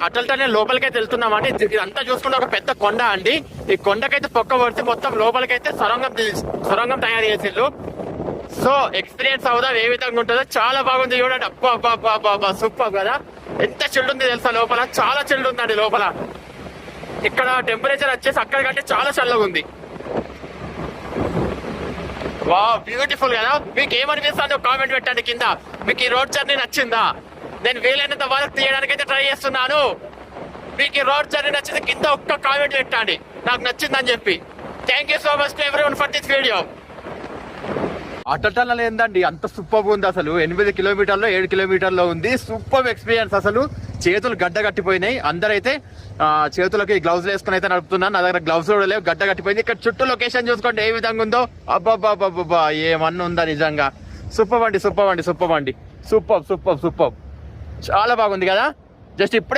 అటల్టనే లోపలికైతే వెళ్తున్నాం అండి. ఇదంతా చూసుకుంటే ఒక పెద్ద కొండ అండి. ఈ కొండకైతే పొక్క పడితే మొత్తం లోపలికైతే సొరంగం తయారు చేసిండ్రు. సో ఎక్స్పీరియన్స్ అవుదాం ఏ విధంగా ఉంటుందో. చాలా బాగుంది చూడండి. అబ్బా సూపర్ కదా. ఎంత చిల్డ్ ఉంది తెలుసా లోపల, చాలా చిల్డ్ ఉందండి లోపల. ఇక్కడ టెంపరేచర్ వచ్చేసి అక్కడ కంటే చాలా చల్లగా ఉంది. వా బ్యూటిఫుల్ కదా. మీకు ఏమనిపిస్తుందో కామెంట్ పెట్టండి కింద. మీకు ఈ రోడ్ జర్నీ నచ్చిందా? నేను వీలైనంత వరకు తీయడానికి అయితే ట్రై చేస్తున్నాను. మీకు ఈ రోడ్ జర్నీ నచ్చింది కింద ఒక్క కామెంట్ పెట్టండి నాకు నచ్చిందని చెప్పి. Thank you so much to everyone for this video. Atal ఏందండి అంత సూపర్ ఉంది అసలు. 8 కిలోమీటర్లో 7 కిలోమీటర్లో ఉంది. సూపర్ ఎక్స్పీరియన్స్ అసలు. చేతులు గడ్డ కట్టిపోయినాయి. అందరైతే చేతులకి గ్లౌజ్ వేసుకుని అయితే నడుపుతున్నాను. నా దగ్గర గ్లౌజ్ కూడా లేవు, గడ్డ కట్టిపోయింది. ఇక్కడ చుట్టూ లొకేషన్ చూసుకోండి ఏ విధంగా ఉందో. అబ్బాబ్బాబ్బా ఏమన్నా ఉందా నిజంగా. సూపర్ అండి. సూపర్ చాలా బాగుంది కదా. జస్ట్ ఇప్పుడే